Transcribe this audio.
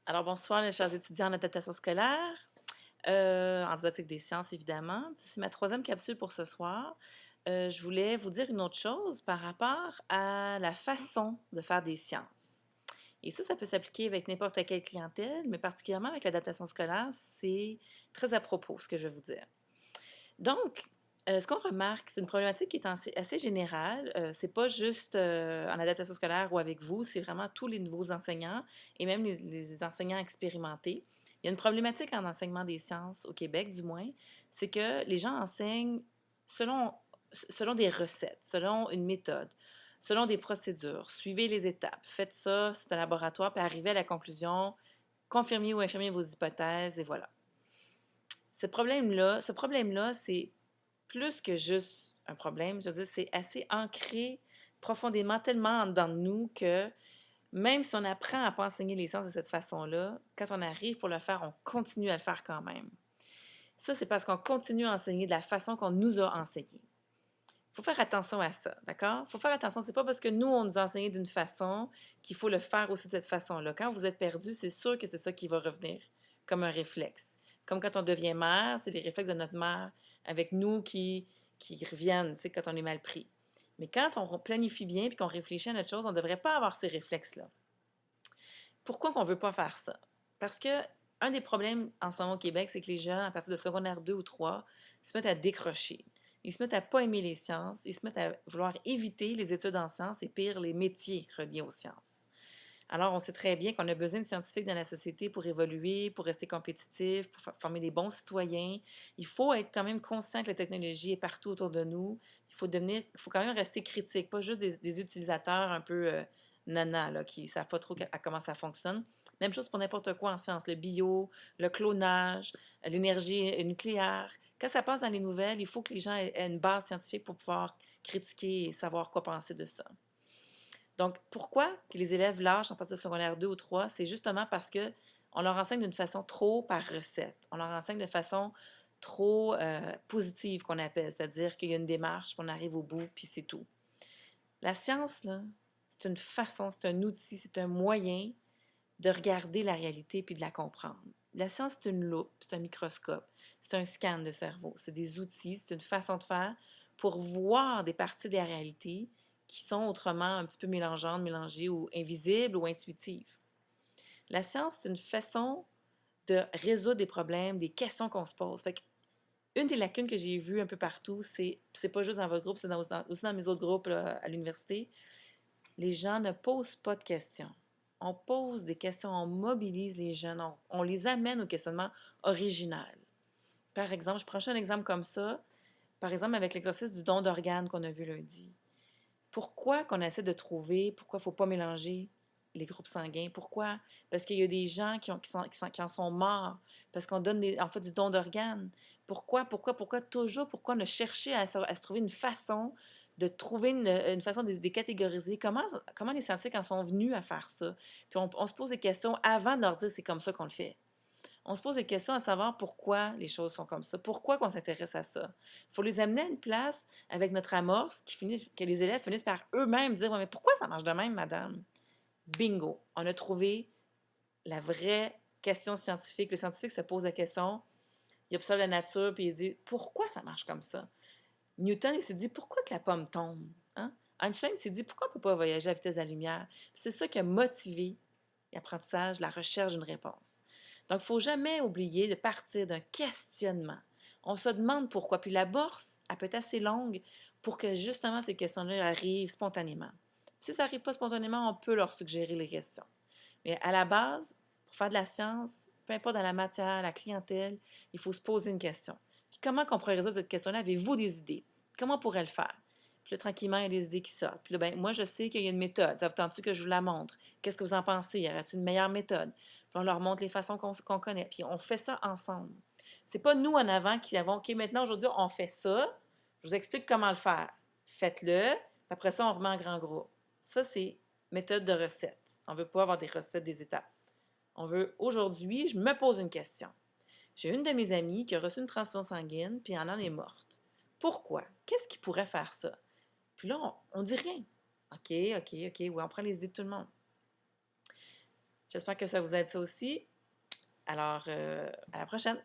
Alors bonsoir, les chers étudiants en adaptation scolaire, en didactique des sciences évidemment. C'est ma troisième capsule pour ce soir. Je voulais vous dire une autre chose par rapport à la façon de faire des sciences. Et ça peut s'appliquer avec n'importe quelle clientèle, mais particulièrement avec l'adaptation scolaire, c'est très à propos ce que je vais vous dire. Donc, ce qu'on remarque, c'est une problématique qui est assez générale. C'est pas juste en adaptation scolaire ou avec vous, c'est vraiment tous les nouveaux enseignants et même les enseignants expérimentés. Il y a une problématique en enseignement des sciences, au Québec du moins, c'est que les gens enseignent selon, selon des recettes, selon une méthode, selon des procédures. Suivez les étapes, faites ça, c'est un laboratoire, puis arrivez à la conclusion, confirmez ou infirmez vos hypothèses, et voilà. Ce problème-là, c'est plus que juste un problème. Je veux dire, c'est assez ancré profondément, tellement en dedans de nous que même si on apprend à ne pas enseigner les sciences de cette façon-là, quand on arrive pour le faire, on continue à le faire quand même. Ça, c'est parce qu'on continue à enseigner de la façon qu'on nous a enseigné. Il faut faire attention à ça, d'accord? Il faut faire attention. C'est pas parce que nous, on nous a enseigné d'une façon qu'il faut le faire aussi de cette façon-là. Quand vous êtes perdu, c'est sûr que c'est ça qui va revenir comme un réflexe. Comme quand on devient mère, c'est les réflexes de notre mère avec nous qui reviennent, tu sais, quand on est mal pris. Mais quand on planifie bien et qu'on réfléchit à notre chose, on ne devrait pas avoir ces réflexes-là. Pourquoi qu'on ne veut pas faire ça? Parce que un des problèmes en ce moment au Québec, c'est que les jeunes, à partir de secondaire 2 ou 3, se mettent à décrocher. Ils se mettent à pas aimer les sciences, ils se mettent à vouloir éviter les études en sciences et pire, les métiers reliés aux sciences. Alors, on sait très bien qu'on a besoin de scientifiques dans la société pour évoluer, pour rester compétitif, pour former des bons citoyens. Il faut être quand même conscient que la technologie est partout autour de nous. Il faut quand même rester critique, pas juste des utilisateurs un peu nana, là, qui ne savent pas trop à comment ça fonctionne. Même chose pour n'importe quoi en sciences, le bio, le clonage, l'énergie nucléaire. Quand ça passe dans les nouvelles, il faut que les gens aient une base scientifique pour pouvoir critiquer et savoir quoi penser de ça. Donc, pourquoi que les élèves lâchent en partie de secondaire 2 ou 3? C'est justement parce que on leur enseigne d'une façon trop par recette. On leur enseigne de façon trop positive, qu'on appelle, c'est-à-dire qu'il y a une démarche, puis on arrive au bout, puis c'est tout. La science, là, c'est une façon, c'est un outil, c'est un moyen de regarder la réalité puis de la comprendre. La science, c'est une loupe, c'est un microscope, c'est un scan de cerveau, c'est des outils, c'est une façon de faire pour voir des parties de la réalité qui sont autrement un petit peu mélangeantes, mélangées ou invisibles ou intuitives. La science, c'est une façon de résoudre des problèmes, des questions qu'on se pose. Fait que une des lacunes que j'ai vues un peu partout, c'est pas juste dans votre groupe, c'est aussi dans mes autres groupes là, à l'université, les gens ne posent pas de questions. On pose des questions, on mobilise les jeunes, on les amène au questionnement original. Par exemple, je prends un exemple comme ça, par exemple avec l'exercice du don d'organes qu'on a vu lundi. Pourquoi qu'on essaie de trouver, pourquoi il ne faut pas mélanger les groupes sanguins? Pourquoi? Parce qu'il y a des gens qui en sont morts, parce qu'on donne en fait du don d'organes. Pourquoi toujours? Pourquoi on a cherché à se trouver une façon de trouver une façon de les catégoriser? Comment les scientifiques en sont venus à faire ça? Puis on se pose des questions avant de leur dire c'est comme ça qu'on le fait. On se pose des questions à savoir pourquoi les choses sont comme ça, pourquoi qu'on s'intéresse à ça. Il faut les amener à une place avec notre amorce que les élèves finissent par eux-mêmes dire ouais, mais pourquoi ça marche de même, madame? Bingo! On a trouvé la vraie question scientifique. Le scientifique se pose la question, il observe la nature, puis il dit pourquoi ça marche comme ça? Newton, il s'est dit pourquoi que la pomme tombe? Hein? Einstein s'est dit pourquoi on ne peut pas voyager à la vitesse de la lumière? C'est ça qui a motivé l'apprentissage, la recherche d'une réponse. Donc, il ne faut jamais oublier de partir d'un questionnement. On se demande pourquoi. Puis la bourse, elle peut être assez longue pour que justement ces questions-là arrivent spontanément. Si ça n'arrive pas spontanément, on peut leur suggérer les questions. Mais à la base, pour faire de la science, peu importe dans la matière, la clientèle, il faut se poser une question. Puis comment qu'on pourrait résoudre cette question-là? Avez-vous des idées? Comment on pourrait le faire? Puis là, tranquillement, il y a des idées qui sortent. Puis là, ben, moi, je sais qu'il y a une méthode. Ça vous tente-tu que je vous la montre? Qu'est-ce que vous en pensez? Y aurait-il une meilleure méthode? Puis on leur montre les façons qu'on connaît. Puis on fait ça ensemble. C'est pas nous en avant qui avons, OK, maintenant, aujourd'hui, on fait ça. Je vous explique comment le faire. Faites-le. Après ça, on remet en grand groupe. Ça, c'est méthode de recette. On ne veut pas avoir des recettes, des étapes. On veut, aujourd'hui, je me pose une question. J'ai une de mes amies qui a reçu une transfusion sanguine, puis elle en est morte. Pourquoi? Qu'est-ce qui pourrait faire ça? Puis là, on dit rien. OK, oui, on prend les idées de tout le monde. J'espère que ça vous aide ça aussi. Alors, à la prochaine!